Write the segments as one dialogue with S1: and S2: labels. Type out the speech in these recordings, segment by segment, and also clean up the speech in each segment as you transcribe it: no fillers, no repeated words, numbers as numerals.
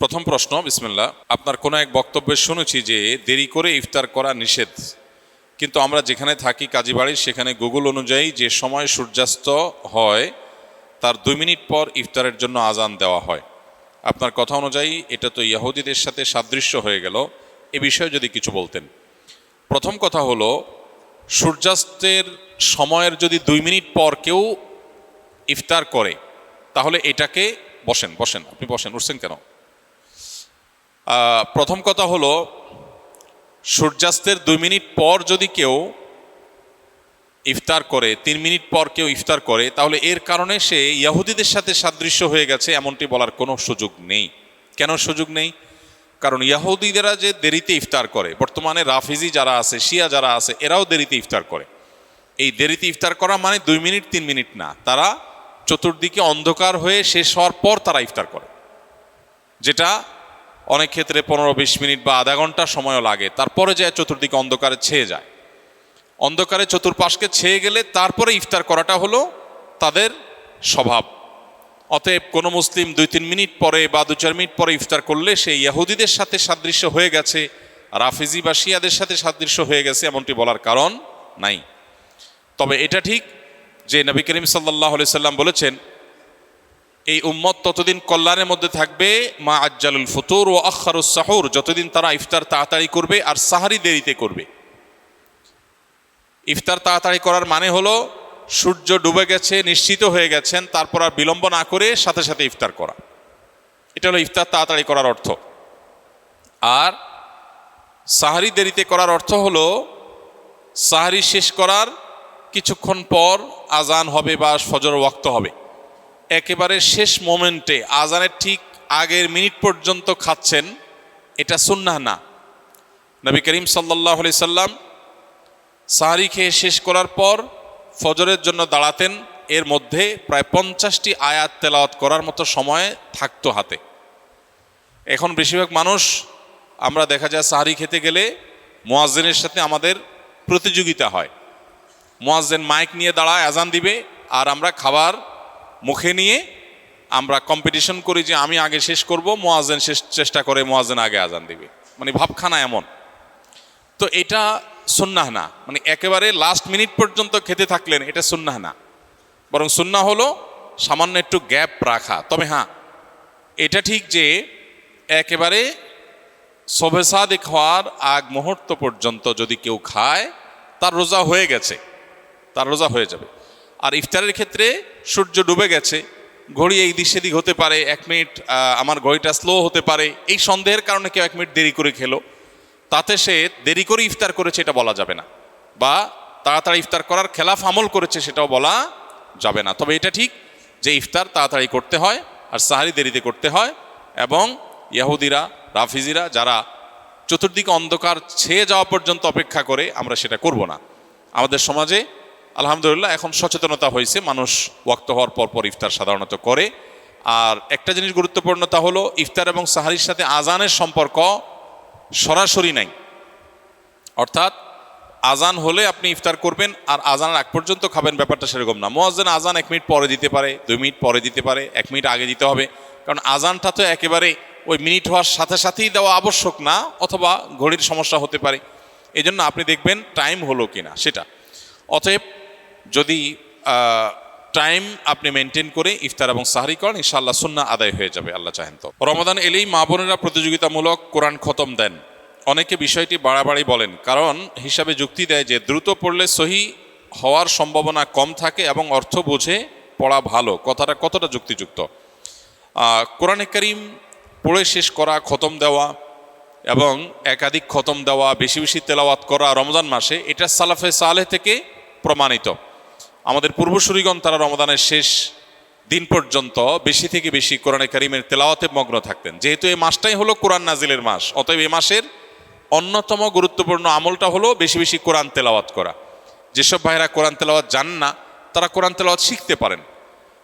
S1: প্রথম প্রশ্ন, বিসমিল্লাহ। আপনার কোনো এক বক্তব্যে শুনেছি যে দেরি করে ইফতার করা নিষেধ, কিন্তু আমরা যেখানে থাকি কাজীবাড়ি সেখানে গুগল অনুযায়ী যে সময় সূর্যাস্ত হয় তার 2 মিনিট পর ইফতারের জন্য আজান দেওয়া হয়। আপনার কথা অনুযায়ী এটা তো ইহুদিদের সাথে সাদৃশ্য হয়ে গেল। এ বিষয়ে যদি কিছু বলতেন। প্রথম কথা হলো, সূর্যাস্তের সময়ের যদি 2 মিনিট পর কেউ ইফতার করে তাহলে এটাকে বসেন আপনি বসেন, উঠছেন কেন? প্রথম কথা হলো, সূর্যাস্তের 2 মিনিট পর যদি কেউ ইফতার করে, 3 মিনিট পর কেউ ইফতার করে, তাহলে এর কারণে সে ইহুদিদের সাথে সাদৃশ্য হয়ে গেছে এমনটি বলার কোনো সুযোগ নেই। কেন সুযোগ নেই? কারণ ইহুদিরা যে দেরিতে ইফতার করে, বর্তমানে রাফিজি যারা আছে, শিয়া যারা আছে, এরাও দেরিতে ইফতার করে। এই দেরিতে ইফতার করা মানে 2 মিনিট 3 মিনিট না, তারা চতুর্দিকে অন্ধকার হয়ে শেষ হওয়ার পর তারা ইফতার করে, যেটা অনেক ক্ষেত্রে 15-20 মিনিট বা আধা ঘন্টা সময়ও লাগে। তারপরে যায় চতুর্দিকে অন্ধকারে ছেয়ে যায়, অন্ধকারে চতুর্পাশকে ছেয়ে গেলে তারপরে ইফতার করাটা হলো তাদের স্বভাব। অতএব কোনো মুসলিম 2-3 মিনিট পরে বা 2-4 মিনিট পরে ইফতার করলে সে ইহুদিদের সাথে সাদৃশ্য হয়ে গেছে, রাফিজি বা শিয়াদের সাথে সাদৃশ্য হয়ে গেছে এমনটি বলার কারণ নাই। তবে এটা ঠিক যে নবী করিম সাল্লাল্লাহু আলাইহি সাল্লাম বলেছেন, এই উম্মত ততদিন কল্যাণের মধ্যে থাকবে মা আজ্জালুল ফুতুর ও আখারুস সাহুর, যতদিন তারা ইফতার তাড়াতাড়ি করবে আর সাহারি দেরিতে করবে। ইফতার তাড়াতাড়ি করার মানে হলো সূর্য ডুবে গেছে, নিশ্চিত হয়ে গেছেন, তারপর আর বিলম্ব না করে সাথে সাথে ইফতার করা, এটা হলো ইফতার তাড়াতাড়ি করার অর্থ। আর সাহারি দেরিতে করার অর্থ হলো সাহারি শেষ করার কিছুক্ষণ পর আজান হবে বা ফজর ওয়াক্ত হবে, একেবারে শেষ মোমেন্টে আজানের ঠিক আগের মিনিট পর্যন্ত খাচ্ছেন, এটা সুন্নাহ না। নবী করিম সাল্লাল্লাহু আলাইহি সাল্লাম সাহারি খেয়ে শেষ করার পর ফজরের জন্য দাঁড়াতেন, এর মধ্যে প্রায় 50টি আয়াত তেলাওয়াত করার মতো সময় থাকতো হাতে। এখন বেশিরভাগ মানুষ আমরা দেখা যায় সাহারি খেতে গেলে মুয়াজ্জিনের সাথে আমাদের প্রতিযোগিতা হয়। মুয়াজ্জিন মাইক নিয়ে দাঁড়ায়, আজান দিবে, আর আমরা খাবার মুখে নিয়ে আমরা কম্পিটিশন করি যে আমি আগে শেষ করব, মুয়াজ্জিন শেষ চেষ্টা করে মুয়াজ্জিন আগে আজান দিবে, মানে ভাবখানা এমন। তো এটা সুন্নাহ না, মানে একেবারে লাস্ট মিনিট পর্যন্ত খেতে থাকলেন, এটা সুন্নাহ না। বরং সুন্নাহ হলো সামান্য একটু গ্যাপ রাখা। তবে হ্যাঁ, এটা ঠিক যে একেবারে শবে সাদিক হওয়ার আগ মুহূর্ত পর্যন্ত যদি কেউ খায় তার রোজা হয়ে গেছে, তার রোজা হয়ে যাবে। আর ইফতারের ক্ষেত্রে সূর্য ডুবে গেছে, ঘড়ি এই দিক সেদিক হতে পারে, 1 মিনিট আমার ঘড়িটা স্লো হতে পারে, এই সন্দেহের কারণে কেউ 1 মিনিট দেরি করে খেলো, তাতে সে দেরি করে ইফতার করেছে এটা বলা যাবে না, বা তাড়াতাড়ি ইফতার করার খেলাফ আমল করেছে সেটাও বলা যাবে না। তবে এটা ঠিক যে ইফতার তাড়াতাড়ি করতে হয় আর সাহারি দেরিতে করতে হয়, এবং ইহুদিরা রাফিজিরা যারা চতুর্দিকে অন্ধকার ছেয়ে যাওয়া পর্যন্ত অপেক্ষা করে, আমরা সেটা করব না। আমাদের সমাজে আলহামদুলিল্লাহ এখন সচেতনতা হয়েছে, মানুষ ওয়াক্ত হওয়ার পর ইফতার সাধারণত করে। আর একটা জিনিস গুরুত্বপূর্ণ, তা হলো ইফতার এবং সাহারির সাথে আজানের সম্পর্ক সরাসরি নাই। অর্থাৎ আজান হলে আপনি ইফতার করবেন আর আজানের আগ পর্যন্ত খাবেন, ব্যাপারটা সেরকম না। মুয়াজ্জিন আজান 1 মিনিট পরে দিতে পারে, 2 মিনিট পরে দিতে পারে, 1 মিনিট আগে দিতে হবে, কারণ আজানটা তো একেবারে ওই মিনিট হওয়ার সাথে সাথেই দেওয়া আবশ্যক না, অথবা ঘড়ির সমস্যা হতে পারে। এই জন্য আপনি দেখবেন টাইম হলো কিনা সেটা। অতএব যদি টাইম আপনি মেনটেন করে ইফতার এবং সাহরি করেন, ইনশাআল্লাহ সুন্নাহ আদায় হয়ে যাবে, আল্লাহ চাহেন তো। রমাদান এলেই মা বোনেরা প্রতিযোগিতামূলক কোরআন খতম দেন, অনেকে বিষয়টি বাড়াবাড়ি বলেন, কারণ হিসাবে যুক্তি দেয় যে দ্রুত পড়লে সহি হওয়ার সম্ভাবনা কম থাকে এবং অর্থ বুঝে পড়া ভালো। কথাটা কতটা যুক্তিযুক্ত? কোরআনে কারীম পড়ে শেষ করা, খতম দেওয়া এবং একাধিক খতম দেওয়া, বেশি বেশি তেলাওয়াত করা রমজান মাসে, এটা সালাফে সালেহ থেকে প্রমাণিত। আমাদের পূর্বসূরিগণ তারা রমজানের শেষ দিন পর্যন্ত বেশি থেকে বেশি কোরআনে কারীমের তেলাওয়াতে মগ্ন থাকতেন। যেহেতু এই মাসটাই হলো কোরআন নাজিলের মাস, অতএব এই মাসের অন্যতম গুরুত্বপূর্ণ আমলটা হলো বেশি বেশি কোরআন তেলাওয়াত করা। যেসব ভাইরা কোরআন তেলাওয়াত জানেন না, তারা কোরআন তেলাওয়াত শিখতে পারেন।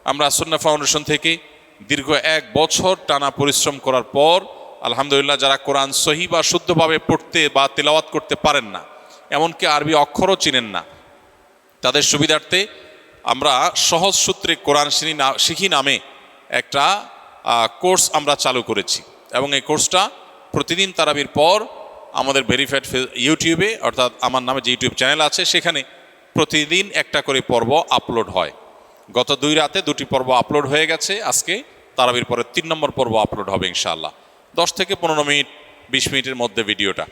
S1: আমরা সুন্নাহ ফাউন্ডেশন থেকে দীর্ঘ 1 বছর টানা পরিশ্রম করার পর আলহামদুলিল্লাহ, যারা কোরআন সহি বা শুদ্ধভাবে পড়তে বা তেলাওয়াত করতে পারেন না, এমনকি আরবি অক্ষরও চিনেন না, তাদের সুবিধার্থে আমরা সহজ সূত্রে কোরআন শিখি নামে একটা কোর্স আমরা চালু করেছি। এবং এই কোর্সটা প্রতিদিন তারাবির পর আমাদের ভেরিফাইড ইউটিউবে, অর্থাৎ আমার নামে যে ইউটিউব চ্যানেল আছে, সেখানে প্রতিদিন একটা করে পর্ব আপলোড হয়। গত 2 রাতে 2টি পর্ব আপলোড হয়ে গেছে। আজকে তারাবির পরে 3 নম্বর পর্ব আপলোড হবে ইনশাআল্লাহ। 10 থেকে 15 মিনিট 20 মিনিটের মধ্যে ভিডিওটা,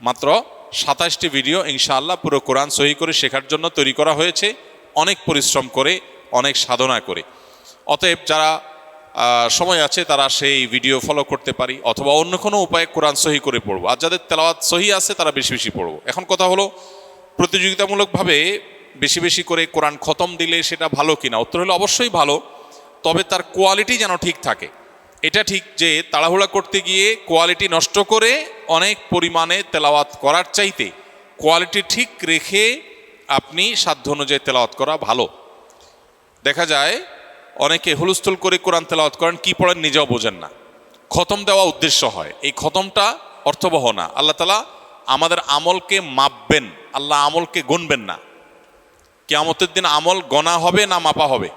S1: মাত্র 27টি ভিডিও ইনশাআল্লাহ পুরো কোরআন সহি করে শেখার জন্য তৈরি করা হয়েছে, অনেক পরিশ্রম করে, অনেক সাধনা করে। অতএব যারা সময় আছে তারা সেই ভিডিও ফলো করতে পারি, অথবা অন্য কোনো উপায়ে কোরআন সহি করে পড়বো। আর যাদের তেলাওয়াত সহি আছে তারা বেশি বেশি পড়বো। এখন কথা হলো, প্রতিযোগিতামূলকভাবে বেশি বেশি করে কোরআন খতম দিলে সেটা ভালো কিনা? উত্তর হলো অবশ্যই ভালো, তবে তার কোয়ালিটি যেন ঠিক থাকে। এটা ঠিক যে তাড়াহুড়া করতে গিয়ে কোয়ালিটি নষ্ট করে অনেক পরিমাণে তেলাওয়াত করার চাইতে কোয়ালিটি ঠিক রেখে আপনি সাধ্য অনুযায়ী তেলাওয়াত করা ভালো। দেখা যায় অনেকে হুলস্থুল করে কোরআন তেলাওয়াত করেন, কি পড়েন নিজেও বোঝেন না, খতম দেওয়া উদ্দেশ্য হয়। এই খতমটা অর্থবহ না। আল্লাহ তাআলা আমাদের আমলকে মাপবেন, আল্লাহ আমলকে গুনবেন না। কিয়ামতের দিন আমল গণা হবে না মাপা হবে?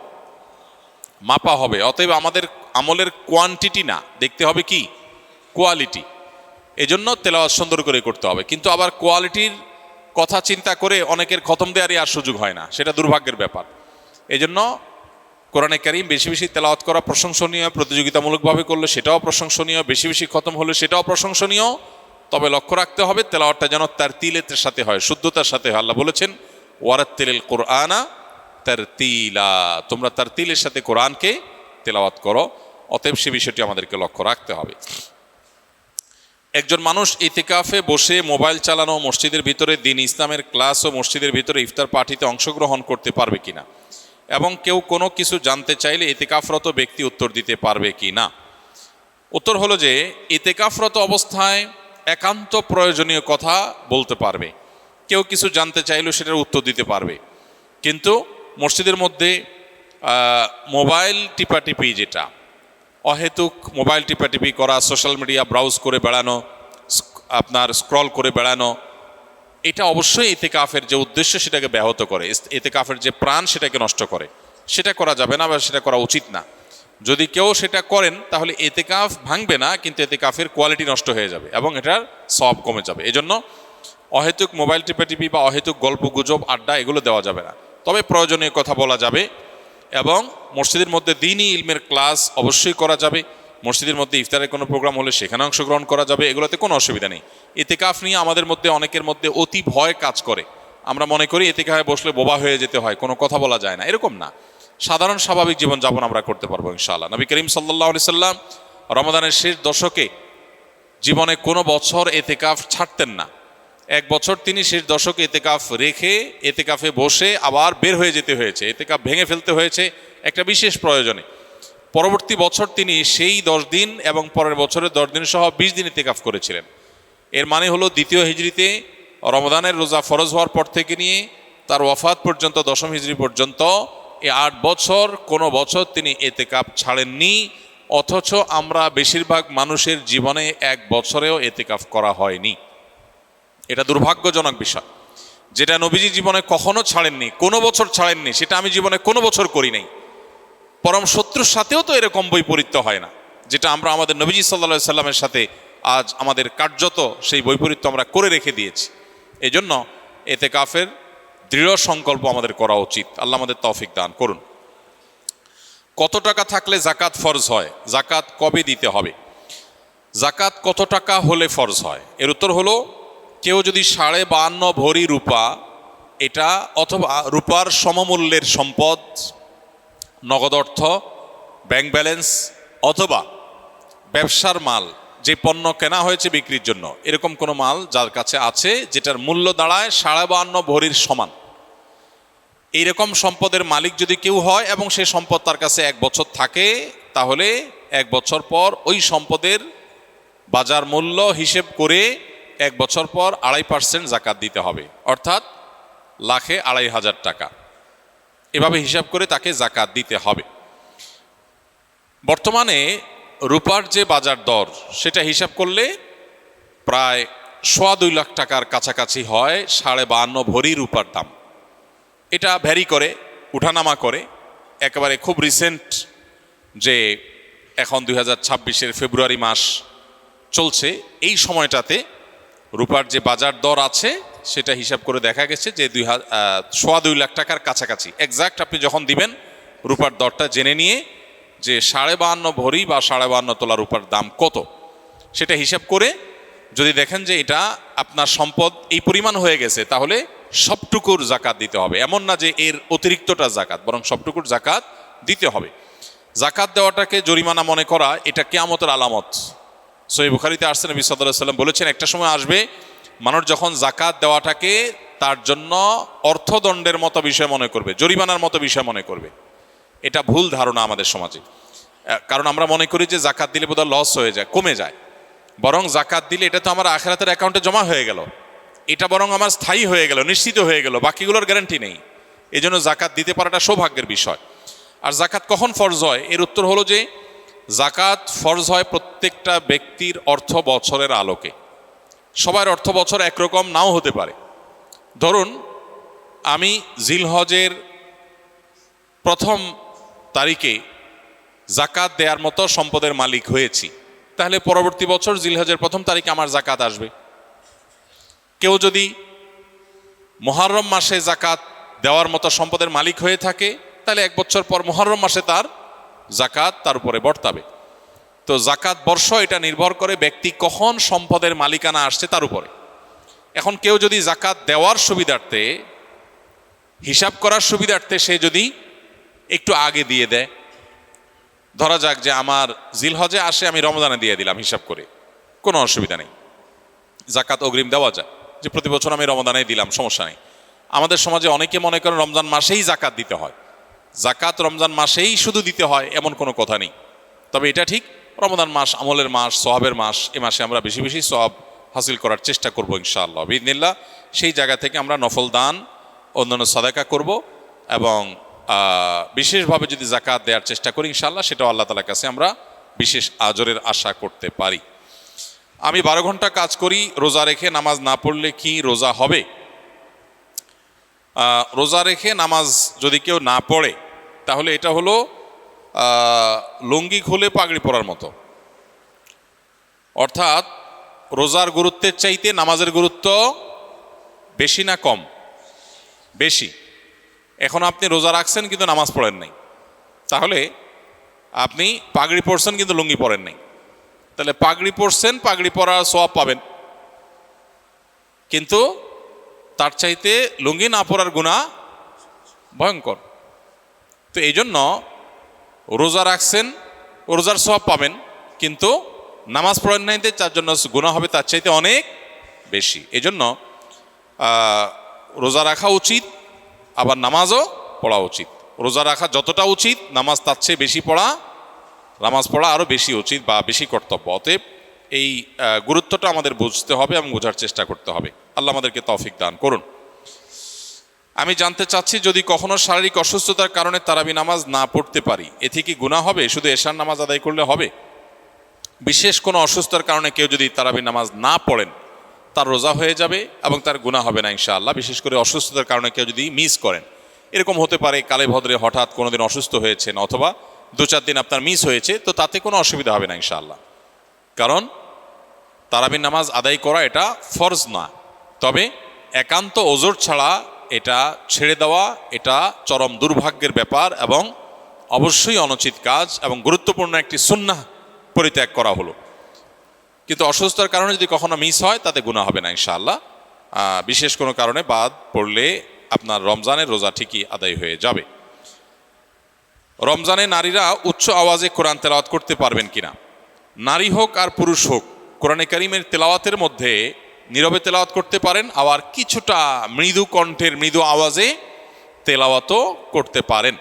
S1: মাপা হবে। অতএব আমাদের আমলের কোয়ান্টিটি না, দেখতে হবে কি কোয়ালিটি। এজন্য তেলাওয়াত সুন্দর করে করতে হবে, কিন্তু আবার কোয়ালিটির কথা চিন্তা করে অনেকের খতম দেওয়ারই আর সুযোগ হয় না, সেটা দুর্ভাগ্যের ব্যাপার। এজন্য কোরআনে কারীম বেশি বেশি তেলাওয়াত করা প্রশংসনীয়, প্রতিযোগিতামূলকভাবে করলে সেটাও প্রশংসনীয়, বেশি বেশি খতম হলে সেটাও প্রশংসনীয়। তবে লক্ষ্য রাখতে হবে তেলাওয়াতটা যেন তারতিলের সাথে হয়, শুদ্ধতার সাথে হয়। আল্লাহ বলেছেন ওয়ারাত্তিলিল কুরআনা তারতিলা, তোমরা তারতিলের সাথে কোরআনকে তেলাওয়াত করো। অতএব সে বিষয়টি আমাদেরকে লক্ষ্য রাখতে হবে। একজন মানুষ ইতিকাফে বসে মোবাইল চালানো, মসজিদের ভিতরে দ্বীন ইসলামের ক্লাস ও মসজিদের ভিতরে ইফতার পার্টিতে অংশগ্রহণ করতে পারবে কিনা, এবং কেউ কোনো কিছু জানতে চাইলে ইতিকাফরত ব্যক্তি উত্তর দিতে পারবে কি না? উত্তর হলো যে ইতিকাফরত অবস্থায় একান্ত প্রয়োজনীয় কথা বলতে পারবে, কেউ কিছু জানতে চাইলেও সেটার উত্তর দিতে পারবে। কিন্তু মসজিদের মধ্যে মোবাইল টিপাটিপি, যেটা অহেতুক মোবাইল টিপাটিপি করা, সোশ্যাল মিডিয়া ব্রাউজ করে বেড়ানো, আপনার স্ক্রল করে বেড়ানো, এটা অবশ্যই ইতিকাফের যে উদ্দেশ্য সেটাকে ব্যাহত করে, ইতিকাফের যে প্রাণ সেটাকে নষ্ট করে। সেটা করা যাবে না বা সেটা করা উচিত না। যদি কেউ সেটা করেন তাহলে ইতিকাফ ভাঙবে না, কিন্তু ইতিকাফের কোয়ালিটি নষ্ট হয়ে যাবে এবং এটার সওয়াব কমে যাবে। এজন্য অহেতুক মোবাইল টিপাটিপি বা অহেতুক গল্প গুজব আড্ডা এগুলো দেওয়া যাবে না। তবে প্রয়োজনীয় কথা বলা যাবে, এবং মসজিদের মধ্যে দ্বীনি ইলমের ক্লাস অবশ্যই করা যাবে। মসজিদের মধ্যে ইফতারের কোনো প্রোগ্রাম হলে সেখানে অংশগ্রহণ করা যাবে, এগুলোতে কোনো অসুবিধা নেই। ইতিকাফ নিয়ে আমাদের মধ্যে অনেকের মধ্যে অতি ভয় কাজ করে। আমরা মনে করি ইতিকাফে বসলে বোবা হয়ে যেতে হয়, কোনো কথা বলা যায় না। এরকম না, সাধারণ স্বাভাবিক জীবনযাপন আমরা করতে পারবো ইনশাআল্লাহ। নবী করিম সাল্লাল্লাহু আলাইহি সাল্লাম রমাদানের শেষ দশকে জীবনে কোনো বছর ইতিকাফ ছাড়তেন না। 1 বছর তিনি শেষ দশকে ইতিকাফ রেখে ইতিকাফে বসে আবার বের হয়ে যেতে হয়েছে, ইতিকাফ ভেঙে ফেলতে হয়েছে একটা বিশেষ প্রয়োজনে। পরবর্তী বছর তিনি সেই 10 দিন এবং পরের বছরের 10 দিন সহ 20 দিন ইতিকাফ করেছিলেন। এর মানে হলো দ্বিতীয় হিজরিতে রমজানের রোজা ফরজ হওয়ার পর থেকে নিয়ে তার ওয়াফাত পর্যন্ত 10ম হিজরি পর্যন্ত এই 8 বছর কোনো বছর তিনি ইতিকাফ ছাড়েননি। অথচ আমরা বেশিরভাগ মানুষের জীবনে 1 বছরেও ইতিকাফ করা হয়নি। এটা দুর্ভাগ্যজনক বিষয়। যেটা নবীজি জীবনে কখনো ছাড়েননি, কোনো বছর ছাড়েননি, সেটা আমি জীবনে কোনো বছর করি নাই। পরম শত্রুর সাথেও তো এরকম বৈপরীত্য হয় না, যেটা আমরা আমাদের নবীজি সাল্লাল্লাহু আলাইহি সাল্লামের সাথে আজ আমাদের কার্যত সেই বৈপরীত্য আমরা করে রেখে দিয়েছি। এই জন্য ইতিকাফের দৃঢ় সংকল্প আমাদের করা উচিত। আল্লাহ আমাদের তৌফিক দান করুন। কত টাকা থাকলে জাকাত ফরজ হয়? জাকাত কবে দিতে হবে? জাকাত কত টাকা হলে ফরজ হয়? এর উত্তর হলো, কেউ যদি 52.5 ভরি রূপা, এটা অথবা রূপার সমমূল্যের সম্পদ, নগদ অর্থ, ব্যাংক ব্যালেন্স, অথবা ব্যবসার মাল, যে পণ্য কেনা হয়েছে বিক্রির জন্য, এরকম কোনো মাল যার কাছে আছে যেটার মূল্য দাঁড়ায় 52.5 ভরির সমান, এইরকম সম্পদের মালিক যদি কেউ হয় এবং সেই সম্পদ তার কাছে 1 বছর থাকে, তাহলে 1 বছর পর ওই সম্পদের বাজার মূল্য হিসেব করে 1 বছর পর 2.5% জাকাত দিতে হবে, অর্থাৎ লাখে 2,500 টাকা। এভাবে হিসাব করে তাকে জাকাত দিতে হবে। বর্তমানে রূপার যে বাজার দর সেটা হিসাব করলে প্রায় 2.25 লাখ টাকার কাছাকাছি হয় 52.5 ভরি রূপার দাম। এটা ভ্যারি করে, উঠানামা করে। একেবারে খুব রিসেন্ট যে এখন 2026-এর ফেব্রুয়ারি মাস, চলছে, এই সময়টাতে রূপার যে বাজার দর আছে সেটা হিসাব করে দেখা গেছে যে 2.25 লাখ টাকার কাছাকাছি এক্সাক্ট আপনি যখন দিবেন রূপার দরটা জেনে নিয়ে যে 52.5 ভরি বা 52.5 তোলা রূপার দাম কত সেটা হিসাব করে যদি দেখেন যে এটা আপনার সম্পদ এই পরিমাণ হয়ে গেছে, তাহলে সবটুকুর জাকাত দিতে হবে। এমন না যে এর অতিরিক্তটা জাকাত, বরং সবটুকুর জাকাত দিতে হবে। জাকাত দেওয়াটাকে জরিমানা মনে করা এটা কিয়ামতের আলামত। সহিহ বুখারীতে আসছে, নবী সাল্লাল্লাহু আলাইহি ওয়াসাল্লাম বলেছেন একটা সময় আসবে মানুষ যখন জাকাত দেওয়াটাকে তার জন্য অর্থদণ্ডের মতো বিষয় মনে করবে, জরিমানার মতো বিষয় মনে করবে। এটা ভুল ধারণা আমাদের সমাজে। কারণ আমরা মনে করি যে জাকাত দিলে বোধহয় লস হয়ে যায়, কমে যায়। বরং জাকাত দিলে এটা তো আমার আখিরাতের অ্যাকাউন্টে জমা হয়ে গেল, এটা বরং আমার স্থায়ী হয়ে গেল, নিশ্চিত হয়ে গেল, বাকিগুলোর গ্যারান্টি নেই। এই জন্য জাকাত দিতে পারাটা সৌভাগ্যের বিষয়। আর জাকাত কখন ফরজ হয়, এর উত্তর হলো যে জাকাত ফরজ হয় প্রত্যেকটা ব্যক্তির অর্থ বছরের আলোকে। সবার অর্থ বছর একরকম নাও হতে পারে। ধরুন আমি জিলহজের প্রথম তারিখে জাকাত দেওয়ার মতো সম্পদের মালিক হয়েছি, তাহলে পরবর্তী বছর জিলহজের প্রথম তারিখে আমার জাকাত আসবে। কেউ যদি মুহররম মাসে জাকাত দেওয়ার মতো সম্পদের মালিক হয়ে থাকে, তাহলে 1 বছর পর মুহররম মাসে তার জাকাত তার উপরে বর্তাবে। তো জাকাত বর্ষ এটা নির্ভর করে ব্যক্তি কখন সম্পদের মালিকানা আসছে তার উপরে। এখন কেউ যদি জাকাত দেওয়ার সুবিধার্থে, হিসাব করার সুবিধার্থে সে যদি একটু আগে দিয়ে দেয়, ধরা যাক যে আমার জিলহজে আসে, আমি রমজানে দিয়ে দিলাম হিসাব করে, কোনো অসুবিধা নেই, জাকাত অগ্রিম দেওয়া যায়, যে প্রতি বছর আমি রমজানে দিলাম, সমস্যা নেই। আমাদের সমাজে অনেকে মনে করেন রমজান মাসেই জাকাত দিতে হয়, জাকাত রমজান মাসেই শুধু দিতে হয় এমন কোনো কথা নেই। তবে এটা ঠিক, রমজান মাস আমলের মাস, সওয়াবের মাস, এ মাসে আমরা বেশি বেশি সওয়াব হাসিল করার চেষ্টা করবো ইনশাআল্লাহ বিইذনিল্লাহ। সেই জায়গা থেকে আমরা নফল দান, অন্যান্য সাদাকা করব এবং বিশেষভাবে যদি জাকাত দেওয়ার চেষ্টা করি ইনশাআল্লাহ, সেটাও আল্লাহ তাআলার কাছে আমরা বিশেষ আজরের আশা করতে পারি। আমি 12 ঘন্টা কাজ করি, রোজা রেখে নামাজ না পড়লে কি রোজা হবে? রোজা রেখে নামাজ যদি কেউ না পড়ে, তাহলে এটা হলো লুঙ্গি খুলে পাগড়ি পরার মতো। অর্থাৎ রোজার গুরুত্বের চাইতে নামাজের গুরুত্ব বেশি না কম? বেশি। এখন আপনি রোজা রাখছেন কিন্তু নামাজ পড়েন নাই, তাহলে আপনি পাগড়ি পরছেন কিন্তু লুঙ্গি পরেন নাই, তাহলে পাগড়ি পরছেন, পাগড়ি পরার সওয়াব পাবেন, কিন্তু তার চাইতে লুঙ্গি না পরার গুনাহ ভয়ঙ্কর। তো এই জন্য রোজা রাখছেন, রোজার সওয়াব পাবেন, কিন্তু নামাজ পড়েন নাই, তার জন্য গুনাহ হবে তার চাইতে অনেক বেশি। এই জন্য রোজা রাখা উচিত, আবার নামাজও পড়া উচিত। রোজা রাখা যতটা উচিত, নামাজ তার চেয়ে বেশি পড়া, নামাজ পড়া আরও বেশি উচিত বা বেশি কর্তব্য। অতএব এই গুরুত্বটা আমাদের বুঝতে হবে এবং বোঝার চেষ্টা করতে হবে। আল্লাহ আমাদেরকে তৌফিক দান করুন। আমি জানতে চাচ্ছি, যদি কখনো শারীরিক অসুস্থতার কারণে তারাবি নামাজ না পড়তে পারি, এতে কি গুনাহ হবে? শুধু এশার নামাজ আদায় করলে হবে? বিশেষ কোনো অসুস্থতার কারণে কেউ যদি তারাবি নামাজ না পড়েন, তার রোজা হয়ে যাবে এবং তার গুনাহ হবে না ইনশাআল্লাহ। বিশেষ করে অসুস্থতার কারণে কেউ যদি মিস করেন, এরকম হতে পারে কালে ভদ্রে হঠাৎ কোনোদিন অসুস্থ হয়েছেন অথবা 2-4 দিন আপনার মিস হয়েছে, তো তাতে কোনো অসুবিধা হবে না ইনশাআল্লাহ। কারণ তারাবি নামাজ আদায় করা এটা ফরজ না, তবে একান্ত ওজর ছাড়া এটা ছেড়ে দেওয়া এটা চরম দুর্ভাগ্যের ব্যাপার এবং অবশ্যই অনুচিত কাজ এবং গুরুত্বপূর্ণ একটি সুন্নাহ পরিত্যাগ করা হলো। কিন্তু অসুস্থতার কারণে যদি কখনো মিস হয়, তাতে গুনাহ হবে না ইনশাআল্লাহ। বিশেষ কোনো কারণে বাদ পড়লে আপনার রমজানের রোজা ঠিকই আদায় হয়ে যাবে। রমজানে নারীরা উচ্চ আওয়াজে কোরআন তেলাওয়াত করতে পারবেন কিনা? নারী হোক আর পুরুষ হোক, কোরআনে কারীমের তেলাওয়াতের মধ্যে নীরবে তেলাওয়াত করতে পারেন, আবার কিছুটা মৃদু কণ্ঠের মৃদু আওয়াজে তেলাওয়াতও করতে পারেন।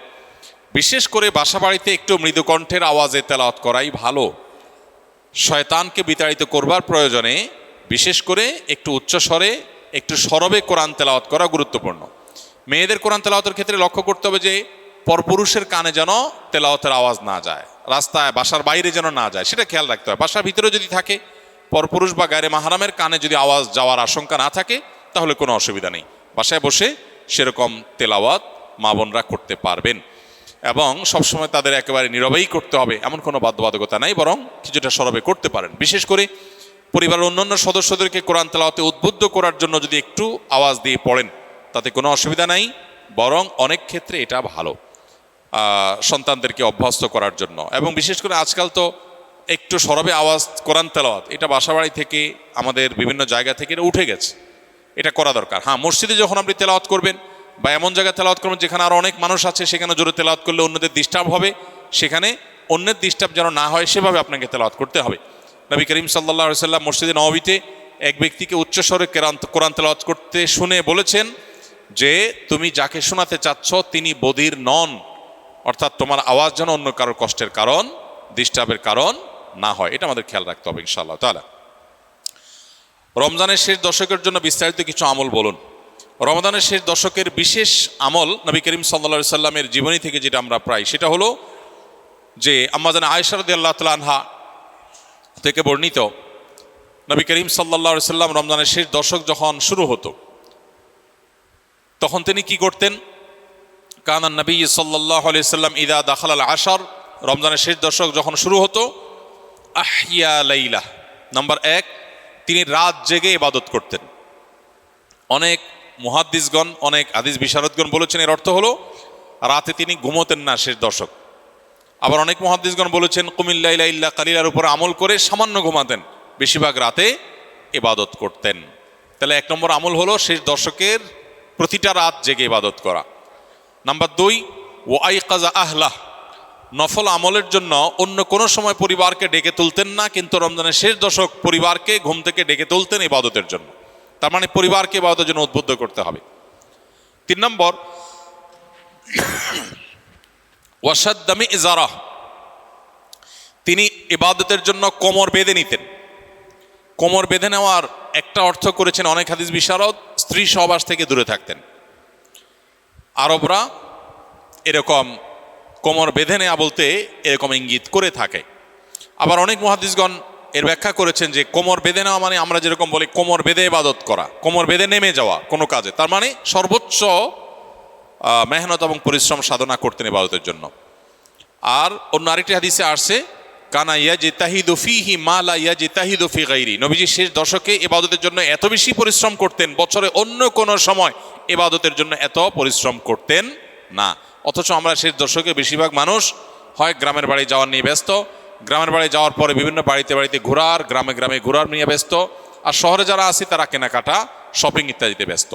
S1: বিশেষ করে বাসা বাড়িতে একটু মৃদু কণ্ঠের আওয়াজে তেলাওয়াত করাই ভালো। শয়তানকে বিতাড়িত করবার প্রয়োজনে বিশেষ করে একটু উচ্চ স্বরে, একটু সরবে কোরআন তেলাওয়াত করা গুরুত্বপূর্ণ। মেয়েদের কোরআন তেলাওয়াতের ক্ষেত্রে লক্ষ্য করতে হবে যে পরপুরুষের কানে যেন তেলাওয়াতের আওয়াজ না যায়, রাস্তায় বাসার বাইরে যেন না যায়, সেটা খেয়াল রাখতে হয়। বাসার ভিতরে যদি থাকে, পরপুরুষ বা গায়রে মাহরামের কানে যদি আওয়াজ যাওয়ার আশঙ্কা না থাকে, তাহলে কোনো অসুবিধা নেই, বাসায় বসে সেরকম তেলাওয়াত মা বোনরা করতে পারবেন। এবং সবসময় তাদের একেবারে নীরবেই করতে হবে এমন কোনো বাধ্যবাধকতা নাই, বরং কিছুটা সরবে করতে পারেন। বিশেষ করে পরিবারের অন্যান্য সদস্যদেরকে কোরআন তেলাওয়াতে উদ্বুদ্ধ করার জন্য যদি একটু আওয়াজ দিয়ে পড়েন তাতে কোনো অসুবিধা নাই, বরং অনেক ক্ষেত্রে এটা ভালো সন্তানদেরকে অভ্যস্ত করার জন্য। এবং বিশেষ করে আজকাল তো একটু সরবে আওয়াজ কোরআন তেলাওয়াত এটা বাসাবাড়ি থেকে আমাদের বিভিন্ন জায়গা থেকে এটা উঠে গেছে, এটা করা দরকার। হ্যাঁ, মসজিদে যখন আপনি তেলাওয়াত করবেন বা এমন জায়গায় তেলাওয়াত করবেন যেখানে আরও অনেক মানুষ আছে, সেখানে জোরে তেলাওয়াত করলে অন্যদের ডিস্টার্ব হবে, সেখানে অন্যের ডিস্টার্ব যেন না হয় সেভাবে আপনাকে তেলাওয়াত করতে হবে। নবী করিম সাল্লাল্লাহু আলাইহি সাল্লাম মসজিদে নববীতে এক ব্যক্তিকে উচ্চস্বরে কোরআন তেলাওয়াত করতে শুনে বলেছেন যে তুমি যাকে শোনাতে চাচ্ছ তিনি বধির নন, অর্থাৎ তোমার আওয়াজ যেন অন্য কারোর কষ্টের কারণ, ডিস্টার্বের কারণ না হয়। এটা আমাদের খেয়াল রাখতে হবে ইনশাআল্লাহ তাআলা। রমজানের শেষ দশকের জন্য বিস্তারিত কিছু আমল বলুন। রমজানের শেষ দশকের বিশেষ আমল নবী করিম সাল্লাল্লাহু আলাইহি সাল্লামের জীবনী থেকে যেটা আমরা প্রায়, সেটা হলো যে আম্মা জান আয়েশা রাদিয়াল্লাহু তাআলা আনহা থেকে বর্ণিত, নবী করিম সাল্লাল্লাহু আলাইহি সাল্লাম রমজানের শেষ দশক যখন শুরু হতো তখন তিনি কি করতেন? কানান নবী সাল্লাল্লাহু আলাইহি সাল্লাম ইদা দাখালাল আশর, রমজানের শেষ দশক যখন শুরু হতো, আহিয়া লাইলা, নাম্বার 1, তিনি রাত জেগে ইবাদত করতেন। অনেক মুহাদ্দিসগণ, অনেক হাদিস বিশারদগণ বলেছেন এর অর্থ হলো রাতে তিনি ঘুমোতেন না শেষ দশক। আবার অনেক মুহাদ্দিসগণ বলেছেন কুমিল লাইলা ইল্লা কালিলার উপর আমল করে সামান্য ঘুমাতেন, বেশিরভাগ রাতে ইবাদত করতেন। তাহলে 1 নম্বর আমল হলো শেষ দশকের প্রতিটা রাত জেগে ইবাদত করা। নাম্বার 2, ওয়াইকাজা আহলাহ, নফল আমলের জন্য অন্য কোনো সময় পরিবারকে ডেকে তুলতেন না, কিন্তু রমজানের শেষ দশক পরিবারকে ঘুম থেকে ডেকে তুলতেন ইবাদতের জন্য। তার মানে পরিবারকে ইবাদতের জন্য উদ্বুদ্ধ করতে হবে। 3 নম্বর, ওয়াসাদ্দামি ইজারা, তিনি ইবাদতের জন্য কোমর বেঁধে নিতেন। কোমর বেঁধে নেওয়ার একটা অর্থ করেছেন অনেক হাদিস বিশারদ, স্ত্রী সহবাস থেকে দূরে থাকতেন। আরবরা এরকম কোমর বেঁধে নেওয়া বলতে এরকম ইঙ্গিত করে থাকে। আবার অনেক মুহাদ্দিসগণ এর ব্যাখ্যা করেছেন যে কোমর বেঁধে নেওয়া মানে আমরা যেরকম বলি কোমর বেঁধে ইবাদত করা, কোমর বেঁধে নেমে যাওয়া কোনো কাজে, তার মানে সর্বোচ্চ মেহনত এবং পরিশ্রম সাধনা করতেন ইবাদতের জন্য। আর অন্য আরেকটি হাদিসে আসছে কানা ইয়াজতাহিদু ফীহি মা লা ইয়াজতাহিদু ফী গায়রি, নবীজি শেষ দশকে ইবাদতের জন্য এত বেশি পরিশ্রম করতেন, বছরে অন্য কোনো সময় ইবাদতের জন্য এত পরিশ্রম করতেন না। অথচ আমরা শেষ দশকে বেশিরভাগ মানুষ হয় গ্রামের বাড়ি যাওয়ার নিয়ে ব্যস্ত, গ্রামের বাড়ি যাওয়ার পরে বিভিন্ন বাড়িতে বাড়িতে ঘোরার, গ্রামে গ্রামে ঘোরার নিয়ে ব্যস্ত, আর শহরে যারা আছে তারা কেনাকাটা, শপিং ইত্যাদিতে ব্যস্ত।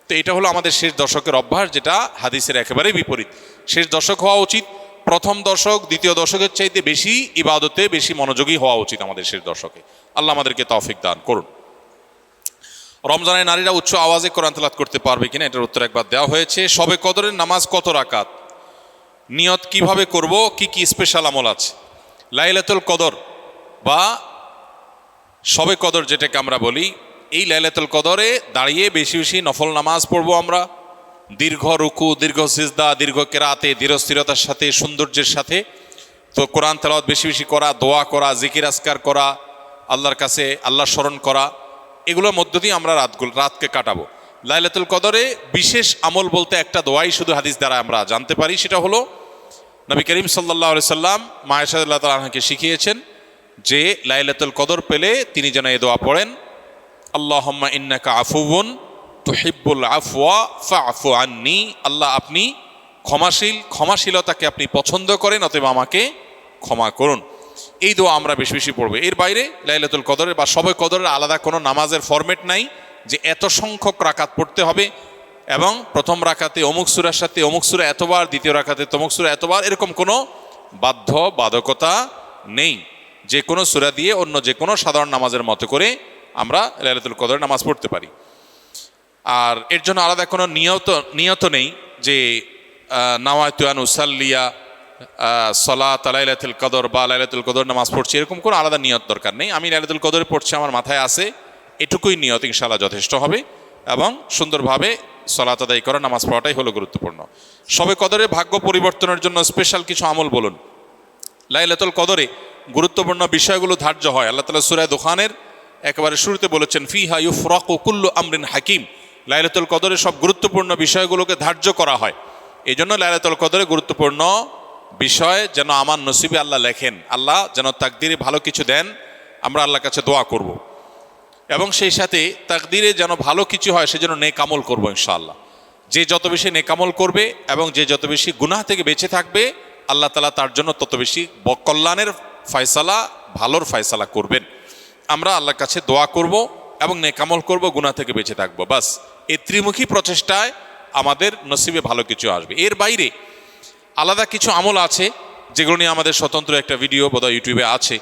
S1: তো এটা হলো আমাদের শেষ দশকের অভ্যাস, যেটা হাদিসের একেবারেই বিপরীত। শেষ দশক হওয়া উচিত প্রথম দশক, দ্বিতীয় দশকের চাইতে বেশি ইবাদতে বেশি মনোযোগী হওয়া উচিত আমাদের শেষ দশকে। আল্লাহ আমাদেরকে তৌফিক দান করুন। রমজানে নারীরা উচ্চ আওয়াজে কোরআন তেলাওয়াত করতে পারবে কিনা, এটার উত্তর একবার দেওয়া হয়েছে। শবে কদরের নামাজ কত রাকাত, নিয়ত কিভাবে করব, কি কি স্পেশাল আমল আছে? লাইলাতুল কদর বা শবে কদর যেটাকে আমরা বলি, এই লাইলাতুল কদরে দাঁড়িয়ে বেশি বেশি নফল নামাজ পড়বো আমরা, দীর্ঘ রুকু, দীর্ঘ সিজদা, দীর্ঘ কেরাতে, ধীরস্থিরতার সাথে, সৌন্দর্যের সাথে। তো কোরআন তেলাওয়াত বেশি বেশি করা, দোয়া করা, জিকির আজকার করা, আল্লাহর কাছে আল্লাহ স্মরণ করা, এগুলোর মধ্য দিয়ে আমরা রাতকে কাটাবো। লাইলাতুল কদরে বিশেষ আমল বলতে একটা দোয়াই শুধু হাদিস দ্বারা আমরা জানতে পারি, সেটা হলো নবী করিম সাল্লাল্লাহু আলাইহি সাল্লাম মা আয়েশা রাদিয়াল্লাহু তাআলা আনহাকে শিখিয়েছেন যে লাইলাতুল কদর পেলে তিনি যেন এই দোয়া পড়েন, আল্লাহুম্মা ইন্নাকা আফুউন তুহিব্বুল আফওয়া ফা'ফু আন্নি, আল্লাহ আপনি ক্ষমাশীল, ক্ষমাশীলতাকে আপনি পছন্দ করেন, অতএব আমাকে ক্ষমা করুন। এই দোয়া আমরা বেশি বেশি পড়বো। এর বাইরে লাইলাতুল কদরের বা শবে কদরের আলাদা কোনো নামাজের ফরম্যাট নাই যে এত সংখ্যক রাকাত পড়তে হবে এবং প্রথম রাকাতে অমুক সূরার সাথে অমুক সূরা এতবার, দ্বিতীয় রাকাতে তমুক সূরা এতবার, এরকম কোনো বাধ্যবাধকতা নেই। যে কোনো সূরা দিয়ে অন্য যে কোনো সাধারণ নামাজের মতো করে আমরা লাইলাতুল কদরের নামাজ পড়তে পারি। আর এর জন্য আলাদা কোনো নিয়ত নেই যে নাওয়াইতু আন উসাল্লিয়া সালাত লাইলাতুল কদর বা লাইলাতুল কদর নামাজ পড়ছি, এরকম কোনো আলাদা নিয়ত দরকার নেই। আমি লাইলাতুল কদরে পড়ছি, আমার মাথায় আছে, এটুকুই নিয়ত ইনশাআল্লাহ যথেষ্ট হবে এবং সুন্দরভাবে সালাত আদায় করা, নামাজ পড়াটাই হলো গুরুত্বপূর্ণ। শবে কদরে ভাগ্য পরিবর্তনের জন্য স্পেশাল কিছু আমল বলুন। লাইলাতুল কদরে গুরুত্বপূর্ণ বিষয়গুলো ধার্য হয়। আল্লাহ তাআলা সূরা দুখানের একেবারে শুরুতে বলেছেন ফিহা ইউফরাকু কুল্লু আমরিন হাকিম, লাইলাতুল কদরে সব গুরুত্বপূর্ণ বিষয়গুলোকে ধার্য করা হয়। এই জন্য লাইলাতুল কদরে গুরুত্বপূর্ণ বিষয় যেন আমার নসিবে আল্লাহ লেখেন, আল্লাহ যেন তাকদিরে ভালো কিছু দেন, আমরা আল্লাহর কাছে দোয়া করব। এবং সেই সাথে তাকদিরে যেন ভালো কিছু হয় সেজন্য নেক আমল করবো ইনশাআল্লাহ। যে যত বেশি নেক আমল করবে এবং যে যত বেশি গুনাহ থেকে বেঁচে থাকবে, আল্লাহ তাআলা তার জন্য তত বেশি কল্যাণের ফয়সালা, ভালোর ফয়সালা করবেন। আমরা আল্লাহর কাছে দোয়া করব এবং নেক আমল করব, গুনাহ থেকে বেঁচে থাকবো। বাস এই ত্রিমুখী প্রচেষ্টায় আমাদের নসিবে ভালো কিছু আসবে। এর বাইরে আলাদা কিছু আমল আছে যেগুলো নিয়ে আমাদের স্বতন্ত্র একটা ভিডিও বোধহয় ইউটিউবে আছে,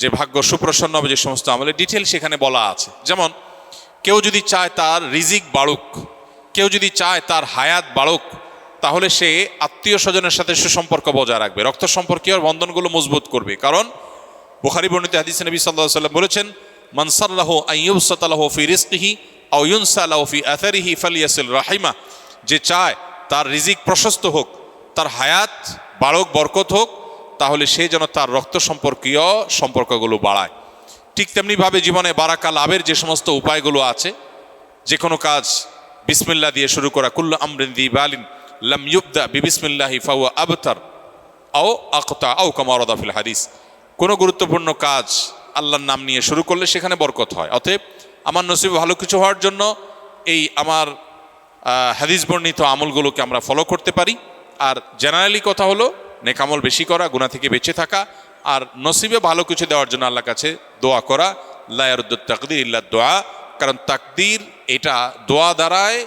S1: যে ভাগ্য সুপ্রসন্ন হবে যে সমস্ত আমলের ডিটেল সেখানে বলা আছে। যেমন কেউ যদি চায় তার রিজিক বাড়ুক, কেউ যদি চায় তার হায়াত বাড়ুক, তাহলে সে আত্মীয় স্বজনের সাথে সুসম্পর্ক বজায় রাখবে, রক্ত সম্পর্কীয় বন্ধনগুলো মজবুত করবে। কারণ বুখারী বর্ণিত হাদিসে নবী সাল্লাল্লাহু আলাইহি ওয়াসাল্লাম বলেছেন, মান সাল্লাহু আন ইউবসাতা লাহু ফি রিজকিহি আও ইউনসা লাহু ফি আথারিহি ফালিয়াসিল রাহিমা। যে চায় তার রিজিক প্রশস্ত হোক, তার হায়াত বাড়ুক, বরকত হোক, তাহলে সে যেন তার রক্ত সম্পর্কীয় সম্পর্কগুলো বাড়ায়। ঠিক তেমনিভাবে জীবনে বারাকা লাভের যে সমস্ত উপায়গুলো আছে, যে কোনো কাজ বিসমিল্লাহ দিয়ে শুরু করা, কুল্লু আমরিন যি বালিন লাম ইউবদা বিবিসমিল্লাহি ফাহুয়া আবতার আও আকতা আও কামা ওয়ারাদা ফিল হাদিস। কোনো গুরুত্বপূর্ণ কাজ আল্লাহর নাম নিয়ে শুরু করলে সেখানে বরকত হয়। অতএব আমার নসিবে ভালো কিছু হওয়ার জন্য এই আমার হাদিস বর্ণিত আমলগুলোকে আমরা ফলো করতে পারি। আর জেনারেলি কথা হলো নেক আমল বেশি করা, গুনাহ থেকে বেঁচে থাকা, আর নসিবে ভালো কিছু দেওয়ার জন্য আল্লাহর কাছে দোয়া করা। লা ইয়ারুদ্দুত তাকদীর ইল্লা দোয়া, কারণ তাকদীর এটা দোয়া দ্বারায়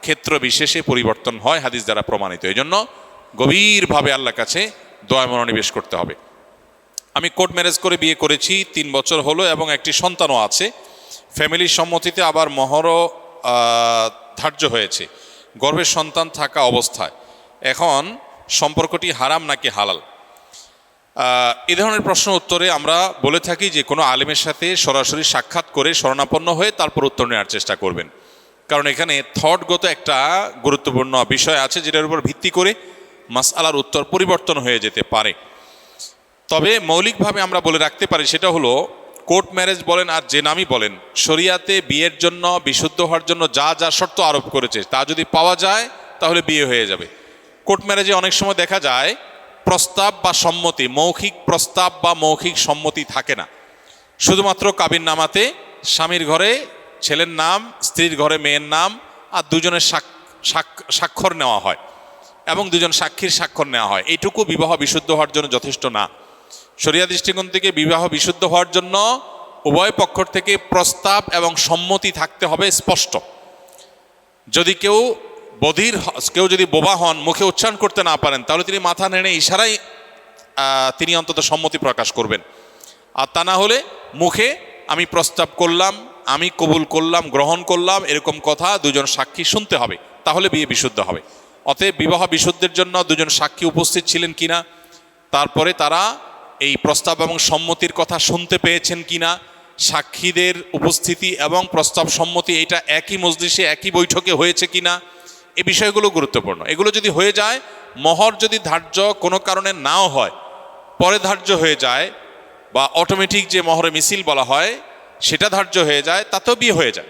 S1: ক্ষেত্র বিশেষে পরিবর্তন হয়, হাদিস দ্বারা প্রমাণিত। এই জন্য গভীরভাবে আল্লাহর কাছে দোয়ায় মনোনিবেশ করতে হবে। আমি কোর্ট ম্যারেজ করে বিয়ে করেছি, 3 বছর হলো এবং একটি সন্তানও আছে। ফ্যামিলির সম্মতিতে আবার মহরও ধার্য হয়েছে গর্ভের সন্তান থাকা অবস্থায়। এখন সম্পর্কটি হারাম নাকি হালাল? এ ধরনের প্রশ্ন উত্তরে আমরা বলে থাকি যে কোনো আলেমের সাথে সরাসরি সাক্ষাৎ করে শরণাপন্ন হয়ে তারপর উত্তর নেওয়ার চেষ্টা করবেন। কারণ এখানে থটগত একটা গুরুত্বপূর্ণ বিষয় আছে যেটার উপর ভিত্তি করে মাসআলার উত্তর পরিবর্তন হয়ে যেতে পারে। তবে মৌলিকভাবে আমরা বলে রাখতে পারি সেটা হলো, কোর্ট ম্যারেজ বলেন আর যে নামই বলেন, শরিয়াতে বিয়ের জন্য, বিশুদ্ধ হওয়ার জন্য যা যা শর্ত আরোপ করেছে তা যদি পাওয়া যায় তাহলে বিয়ে হয়ে যাবে। কোর্ট ম্যারেজে অনেক সময় দেখা যায় প্রস্তাব বা সম্মতি, মৌখিক প্রস্তাব বা মৌখিক সম্মতি থাকে না। শুধুমাত্র কাবিননামাতে স্বামীর ঘরে ছেলের নাম, স্ত্রীর ঘরে মেয়ের নাম, আর দুজনের স্বাক্ষর নেওয়া হয় এবং দুজন সাক্ষীর স্বাক্ষর নেওয়া হয়। এইটুকু বিবাহ বিশুদ্ধ হওয়ার জন্য যথেষ্ট না। শরিয়া দৃষ্টিকোণ থেকে বিবাহ বিশুদ্ধ হওয়ার জন্য উভয় পক্ষ থেকে প্রস্তাব এবং সম্মতি থাকতে হবে স্পষ্ট। যদি কেউ যদি বোবা হন, মুখে উচ্চারণ করতে না পারেন, তাহলে তিনি মাথা নেড়ে ইশারায় তিনি অন্তত সম্মতি প্রকাশ করবেন। আর তা না হলে মুখে আমি প্রস্তাব করলাম, আমি কবুল করলাম, গ্রহণ করলাম, এরকম কথা দুজন সাক্ষী শুনতে হবে, তাহলে বিয়ে বিশুদ্ধ হবে। অতএব বিবাহ বিশুদ্ধের জন্য দুজন সাক্ষী উপস্থিত ছিলেন কিনা, তারপরে তারা এই প্রস্তাব এবং সম্মতির কথা শুনতে পেয়েছেন কিনা, সাক্ষীদের উপস্থিতি এবং প্রস্তাব সম্মতি এটা একই মজলিসে একই বৈঠকে হয়েছে কিনা, এই বিষয়গুলো গুরুত্বপূর্ণ। এগুলো যদি হয়ে যায়, মহর যদি ধার্য কোনো কারণে নাও হয়, পরে ধার্য হয়ে যায়, বা অটোমেটিক যে মহরে মিছিল বলা হয় সেটা ধার্য হয়ে যায়, তাতেও বিয়ে হয়ে যায়।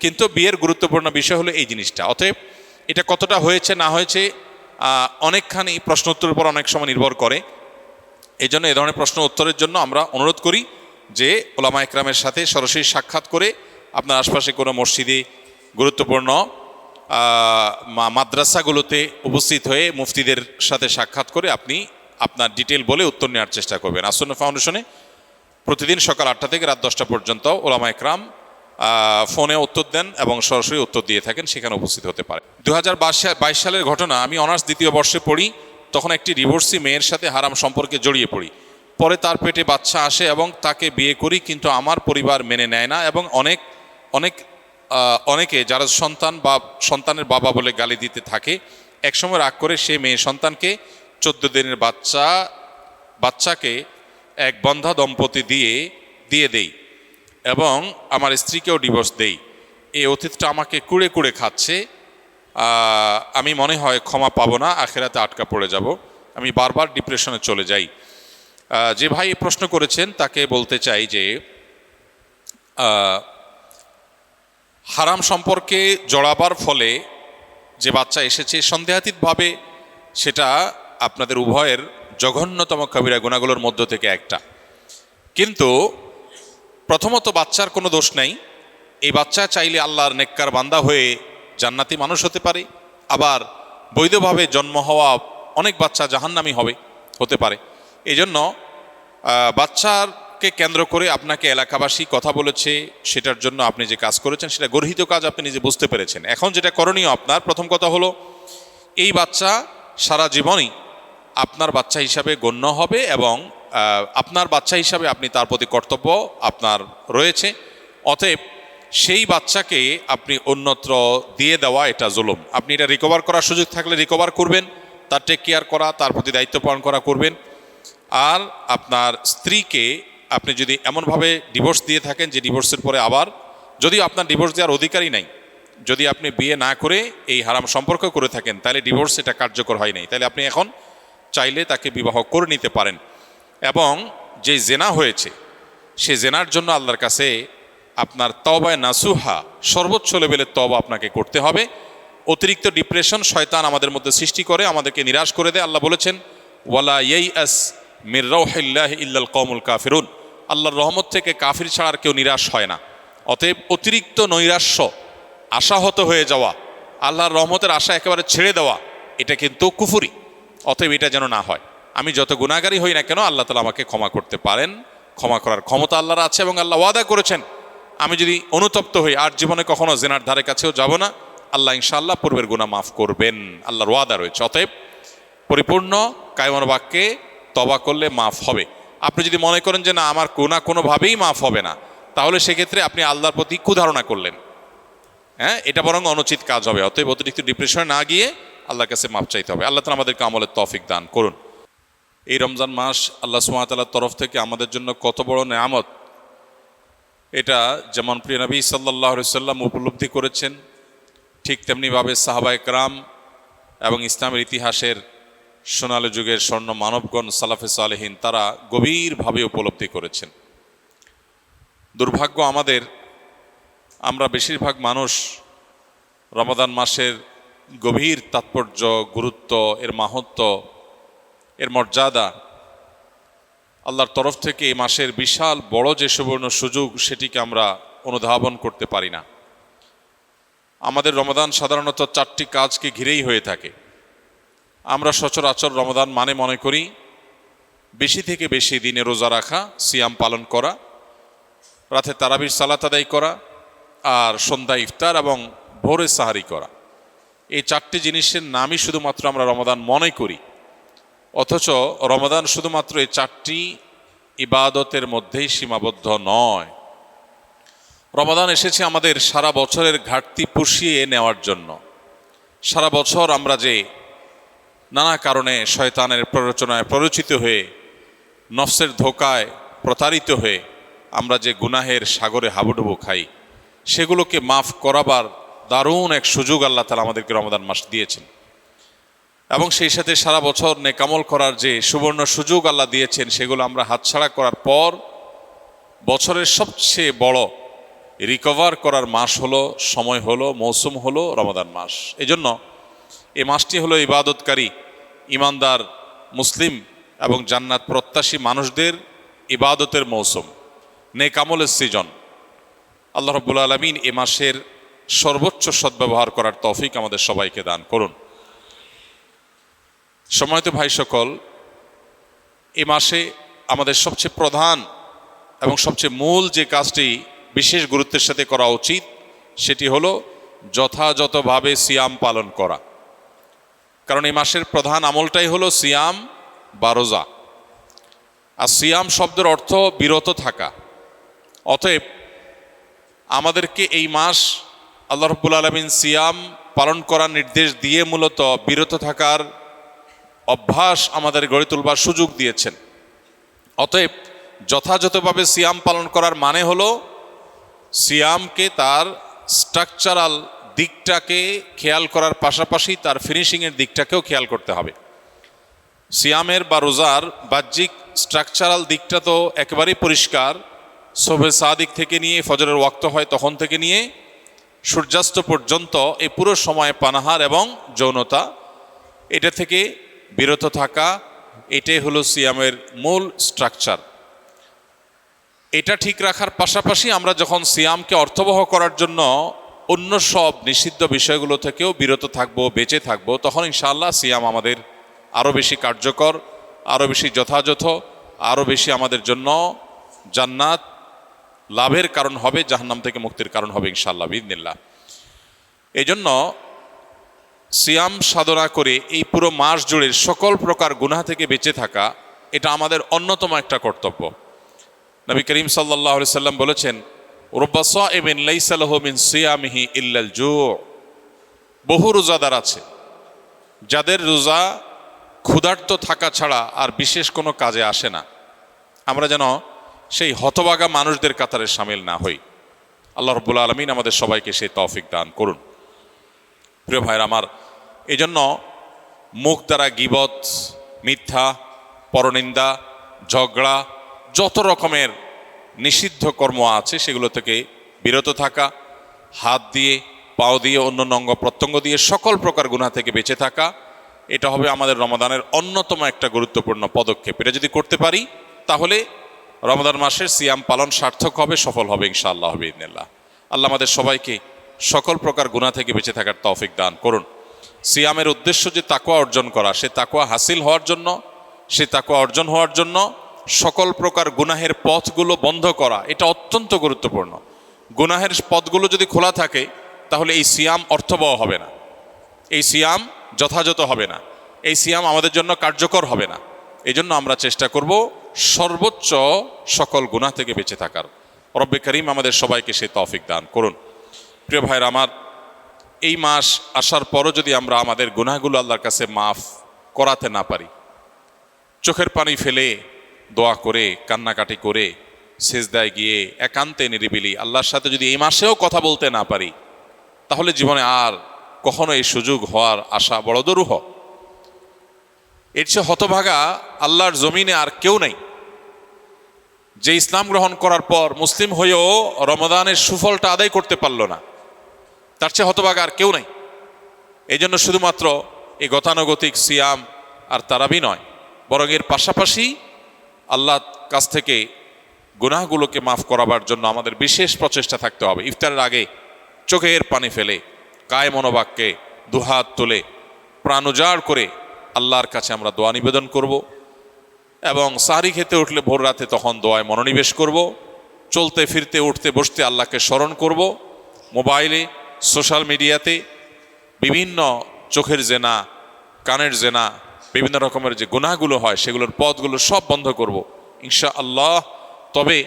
S1: কিন্তু বিয়ের গুরুত্বপূর্ণ বিষয় হলো এই জিনিসটা। অতএব এটা কতটা হয়েছে না হয়েছে অনেকখানি প্রশ্ন উত্তরের উপর অনেক সময় নির্ভর করে। এই জন্য এ ধরনের প্রশ্ন উত্তরের জন্য আমরা অনুরোধ করি যে ওলামা একরামের সাথে সরাসরি সাক্ষাৎ করে আপনার আশপাশে কোনো মসজিদে, গুরুত্বপূর্ণ মাদ্রাসাগুলোতে উপস্থিত হয়ে মুফতিদের সাথে সাক্ষাৎ করে আপনি আপনার ডিটেল বলে উত্তর নেওয়ার চেষ্টা করবেন। আসন্ন ফাউন্ডেশনে প্রতিদিন সকাল 8টা থেকে রাত 10টা পর্যন্ত ওলামা একরাম ফোনে উত্তর দেন এবং সরাসরি উত্তর দিয়ে থাকেন, সেখানে উপস্থিত হতে পারে। 2022 সালের ঘটনা। আমি অনার্স 2য় বর্ষে পড়ি, তখন একটি ডিভোর্সি মেয়ের সাথে হারাম সম্পর্কে জড়িয়ে পড়ি। পরে তার পেটে বাচ্চা আসে এবং তাকে বিয়ে করি, কিন্তু আমার পরিবার মেনে নেয় না এবং অনেকে যারা সন্তানের বাবা বলে গালি দিতে থাকে। একসময় রাগ করে সে মেয়ে সন্তানকে 14 দিনের বাচ্চাকে এক বন্ধা দম্পতি দিয়ে দেই এবং আমার স্ত্রীকেও ডিভোর্স দেই। এই অতীতটা আমাকে কুড়ে কুড়ে খাচ্ছে। আমি মনে হয় ক্ষমা পাবো না, আখেরাতে আটকা পড়ে যাব। আমি বারবার ডিপ্রেশনে চলে যাই। যে ভাই প্রশ্ন করেছেন তাকে বলতে চাই যে হারাম সম্পর্কে জড়াবার ফলে যে বাচ্চা এসেছে, সন্দেহাতীতভাবে সেটা আপনাদের উভয়ের জঘন্যতম কবিরা গুনাহগুলোর মধ্য থেকে একটা। কিন্তু প্রথমত বাচ্চার কোনো দোষ নেই, এই বাচ্চা চাইলে আল্লাহর নেককার বান্দা হয়ে জান্নাতি মানুষ হতে পারে, আবার বৈধভাবে জন্ম হওয়া অনেক বাচ্চা জাহান্নামী হতে পারে। এই জন্য বাচ্চাকে কেন্দ্র করে আপনাকে এলাকাবাসী কথা বলেছে, সেটার জন্য আপনি যে কাজ করেছেন সেটা গর্হিত কাজ, আপনি নিজে বুঝতে পেরেছেন। এখন যেটা করণীয় আপনার, প্রথম কথা হলো এই বাচ্চা সারা জীবনই আপনার বাচ্চা হিসাবে গণ্য হবে এবং আপনার বাচ্চা হিসাবে আপনি তার প্রতি কর্তব্য আপনার রয়েছে। অতএব সেই বাচ্চাকে আপনি অন্যত্র দিয়ে দেওয়া এটা জুলুম। আপনি এটা রিকভার করার সুযোগ থাকলে রিকভার করবেন, তার টেক কেয়ার করা, তার প্রতি দায়িত্ব পালন করা করবেন। আর আপনার স্ত্রীকে আপনি যদি এমনভাবে ডিভোর্স দিয়ে থাকেন যে ডিভোর্সের পরে আবার, যদিও আপনার ডিভোর্স দেওয়ার অধিকারই নাই, যদি আপনি বিয়ে না করে এই হারাম সম্পর্ক করে থাকেন তাহলে ডিভোর্স এটা কার্যকর হয় নাই, তাহলে আপনি এখন চাইলে তাকে বিবাহ করে নিতে পারেন। এবং যে জেনা হয়েছে সে জেনার জন্য আল্লাহর কাছে আপনার তওবায়ে নাসুহা, সর্বোচ্চ লেভেলের তওবা আপনাকে করতে হবে। অতিরিক্ত ডিপ্রেশন শয়তান আমাদের মধ্যে সৃষ্টি করে, আমাদেরকে নিরাশ করে দেয়। আল্লাহ বলেছেন ওয়ালা ইয়াইআস মির রাউহিল্লাহি ইল্লাল কওমুল কাফিরুন, আল্লাহর রহমত থেকে কাফির ছাড়া আর কেউ নিরাশ হয় না। অতএব অতিরিক্ত নৈরাশ্য, আশাহত হয়ে যাওয়া, আল্লাহর রহমতের আশা একেবারে ছেড়ে দেওয়া, এটা কিন্তু কুফরি। অতএব এটা যেন না হয়। আমি যত গুনাহগারী হই না কেন আল্লাহ তাআলা আমাকে ক্ষমা করতে পারেন, ক্ষমা করার ক্ষমতা আল্লাহর আছে এবং আল্লাহ ওয়াদা করেছেন আমি যদি অনুতপ্ত হই আর জীবনে কখনো জেনার ধারে কাছেও যাব না, আল্লাহ ইনশাআল্লাহ পূর্বের গুনাহ মাফ করবেন, আল্লাহর ওয়াদা রয়েছে। অতএব পরিপূর্ণ কায়মান বাক্যে তওবা করলে মাফ হবে। আপনি যদি মনে করেন যে না আমার গুনাহ কোনোভাবেই মাফ হবে না, তাহলে সেক্ষেত্রে আপনি আল্লাহর প্রতি কুধারণা করলেন, এটা বরং অনুচিত কাজ হবে। অতএব অতিরিক্ত ডিপ্রেশনে না গিয়ে আল্লাহর কাছে মাফ চাইতে হবে। আল্লাহ তাআলা আমাদেরকে আমলের তৌফিক দান করুন। এই রমজান মাস আল্লাহ সুবহানাহু ওয়া তাআলার তরফ থেকে আমাদের জন্য কত বড় নেয়ামত, এটা যেমন প্রিয় নবী সাল্লাল্লাহু আলাইহি ওয়াসাল্লাম উপলব্ধি করেছেন, ঠিক তেমনিভাবে সাহাবায়ে কেরাম এবং ইসলামের ইতিহাসের সোনালী যুগের স্বর্ণ মানবগণ সালাফে সালেহিন তারা গভীরভাবে উপলব্ধি করেছেন। দুর্ভাগ্য আমাদের, আমরা বেশিরভাগ মানুষ রমাদান মাসের গভীর তাৎপর্য, গুরুত্ব, এর মাহাত্ম্য, এর মর্যাদা, আল্লাহর তরফ থেকে এই মাসের বিশাল বড় যে সুবর্ণ সুযোগ সেটিকে আমরা অনুধাবন করতে পারি না। আমাদের রমাদান সাধারণত 4টি কাজকে ঘিরেই হয়ে থাকে। আমরা সচরাচর রমাদান মানে মনে করি বেশি থেকে বেশি দিনে রোজা রাখা, সিয়াম পালন করা, রাতে তারাবির সালাত আদায় করা, আর সন্ধ্যায় ইফতার এবং ভোরে সাহারি করা। এই 4টি জিনিসের নামই শুধুমাত্র আমরা রমাদান মনে করি, অথচ রমাদান শুধুমাত্র এই 4টি ইবাদতের মধ্যেই সীমাবদ্ধ নয়। রমাদান এসেছে আমাদের সারা বছরের ঘাটতি পুষিয়ে নেওয়ার জন্য। সারা বছর আমরা যে নানা কারণে শয়তানের প্ররোচনায় প্ররোচিত হয়ে, নফসের ধোকায় প্রতারিত হয়ে আমরা যে গুনাহের সাগরে হাবুডুবু খাই, সেগুলোকে মাফ করাবার দারুণ এক সুযোগ আল্লাহ তাআলা আমাদেরকে রমাদান মাস দিয়েছেন। এবং সেই সাথে সারা বছর নেকামল করার যে সুবর্ণ সুযোগ আল্লাহ দিয়েছেন, সেগুলো আমরা হাতছাড়া করার পর বছরের সবচেয়ে বড় রিকভার করার মাস হলো, সময় হলো, মৌসুম হলো রমাদান মাস। এজন্য এই মাসটি হলো ইবাদতকারী, ইমানদার মুসলিম এবং জান্নাত প্রত্যাশী মানুষদের ইবাদতের মৌসুম, নেকামলের সিজন। আল্লাহ রাব্বুল আলামিন এ মাসের সর্বোচ্চ সদ্ব্যবহার করার তৌফিক আমাদের সবাইকে দান করুন। সম্মানিত ভাই সকল, এ মাসে আমাদের সবচেয়ে প্রধান এবং সবচেয়ে মূল যে কাজটি বিশেষ গুরুত্বের সাথে করা উচিত, সেটি হলো যথাযথভাবে সিয়াম পালন করা। কারণ এই মাসের প্রধান আমলটাই হলো সিয়াম বা রোজা। আর সিয়াম শব্দের অর্থ বিরত থাকা। অতএব আমাদেরকে এই মাস আল্লাহ রাব্বুল আলামিন সিয়াম পালন করার নির্দেশ দিয়ে মূলত বিরত থাকার অভ্যাস আমাদের গড়ে তুলবার সুযোগ দিয়েছেন। অতএব যথাযথভাবে সিয়াম পালন করার মানে হলো সিয়ামকে তার স্ট্রাকচারাল দিকটাকে খেয়াল করার পাশাপাশি তার ফিনিশিংয়ের দিকটাকেও খেয়াল করতে হবে। সিয়ামের বা রোজার বাহ্যিক স্ট্রাকচারাল দিকটা তো একেবারেই পরিষ্কার। সুবহে সাদিক থেকে নিয়ে ফজরের ওয়াক্ত হয় তখন থেকে নিয়ে সূর্যাস্ত পর্যন্ত এই পুরো সময় পানাহার এবং যৌনতা, এটা থেকে বিরত থাকা, এটাই হলো সিয়ামের মূল স্ট্রাকচার। এটা ঠিক রাখার পাশাপাশি আমরা যখন সিয়ামকে অর্থবহ করার জন্য অন্য সব নিষিদ্ধ বিষয়গুলো থেকেও বিরত থাকবো, বেঁচে থাকবো, তখন ইনশাআল্লাহ সিয়াম আমাদের আরও বেশি কার্যকর, আরও বেশি যথাযথ, আরও বেশি আমাদের জন্য জান্নাত লাভের কারণ হবে, জাহান্নাম থেকে মুক্তির কারণ হবে ইনশাআল্লাহ বিইذনিল্লাহ। এই জন্য সিয়াম সাধনা করে এই পুরো মাস জুড়ে সকল প্রকার গুনাহ থেকে বেঁচে থাকা, এটা আমাদের অন্যতম একটা কর্তব্য। নবী করিম সাল্লাল্লাহু আলাইহি সাল্লাম বলেছেন, রুব্বা সাইমিন লাইসা লাহু মিন সিয়ামিহি ইল্লাল জু'। বহু রোজাদার আছে যাদের রোজা ক্ষুধার্ত থাকা ছাড়া আর বিশেষ কোনো কাজে আসে না। আমরা যেন সেই হতভাগা মানুষদের কাতারে শামিল না হই। আল্লাহ রাব্বুল আলামিন আমাদের সবাইকে সেই তৌফিক দান করুন। প্রিয় ভাইরা আমার, এই জন্য মুখ দ্বারা গীবত, মিথ্যা, পরনিন্দা, ঝগড়া, যত রকমের নিষিদ্ধ কর্ম আছে সেগুলো থেকে বিরত থাকা, হাত দিয়ে, পাও দিয়ে, অন্য অঙ্গ প্রত্যঙ্গ দিয়ে সকল প্রকার গুনাহ থেকে বেঁচে থাকা, এটা হবে আমাদের রমাদানের অন্যতম একটা গুরুত্বপূর্ণ পদক্ষেপ। এটা যদি করতে পারি তাহলে রমাদান মাসের সিয়াম পালন সার্থক হবে, সফল হবে ইনশাআল্লাহ বিইذনিল্লাহ। আল্লাহ আমাদের সবাইকে সকল প্রকার গুনাহ থেকে বেঁচে থাকার তৌফিক দান করুন। সিয়ামের উদ্দেশ্য যে তাকওয়া অর্জন করা, সে তাকওয়া হাসিল হওয়ার জন্য, সে তাকওয়া অর্জন হওয়ার জন্য সকল প্রকার গুনাহের পথগুলো বন্ধ করা, এটা অত্যন্ত গুরুত্বপূর্ণ। গুনাহের পথগুলো যদি খোলা থাকে তাহলে এই সিয়াম অর্থবহ হবে না, এই সিয়াম যথাযথ হবে না, এই সিয়াম আমাদের জন্য কার্যকর হবে না। এই জন্য আমরা চেষ্টা করব সর্বোচ্চ সকল গুনাহ থেকে বেঁচে থাকার। রব্বে করিম আমাদের সবাইকে সেই তৌফিক দান করুন। প্রিয় ভাইরা আমার, এই মাস আসার পরও যদি আমরা আমাদের গুনাহগুলো আল্লাহর কাছে মাফ করাতে না পারি, চোখের পানি ফেলে দোয়া করে, কান্নাকাটি করে, সিজদায় গিয়ে একান্তে নিরিবিলি আল্লাহর সাথে যদি এই মাসেও কথা বলতে না পারি, তাহলে জীবনে আর কখনো এই সুযোগ হওয়ার আশা বড় দুরূহ। এর চেয়ে হতভাগা আল্লাহর জমিনে আর কেউ নেই, যে ইসলাম গ্রহণ করার পর মুসলিম হয়েও রমাদানের সুফলটা আদায় করতে পারল না। তার চেয়ে হতভাগা আর কেউ নেই। এই জন্য শুধুমাত্র এই গতানুগতিক সিয়াম আর তারাবি নয়, বরং এর পাশাপাশি আল্লাহর কাছ থেকে গুনাহগুলোকে মাফ করাবার জন্য আমাদের বিশেষ প্রচেষ্টা থাকতে হবে। ইফতারের আগে চোখের পানি ফেলে, কায় মনোবাক্যে দুহাত তুলে, প্রাণ উজাড় করে আল্লাহর কাছে আমরা দোয়া নিবেদন করব। এবং সাহরি খেতে উঠলে ভোর রাতে তখন দোয়ায় মনোনিবেশ করব। চলতে ফিরতে, উঠতে বসতে আল্লাহকে স্মরণ করব। মোবাইলে, সোশ্যাল মিডিয়াতে বিভিন্ন চোখের জেনা, কানের জেনা, বিভিন্ন রকমের যে গুনাহগুলো হয় সেগুলোর পথগুলো সব বন্ধ করব ইনশাআল্লাহ। তবে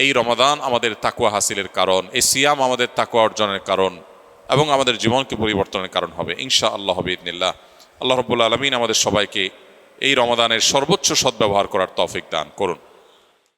S1: এই রমাদান আমাদের তাকওয়া হাসিলের কারণ, এই সিয়াম আমাদের তাকওয়া অর্জনের কারণ এবং আমাদের জীবনকে পরিবর্তনের কারণ হবে ইনশাআল্লাহ বিইذনিল্লাহ। আল্লাহ রাব্বুল আলামিন আমাদের সবাইকে এই রমাদানের সর্বোচ্চ সদ্ব্যবহার করার তৌফিক দান করুন।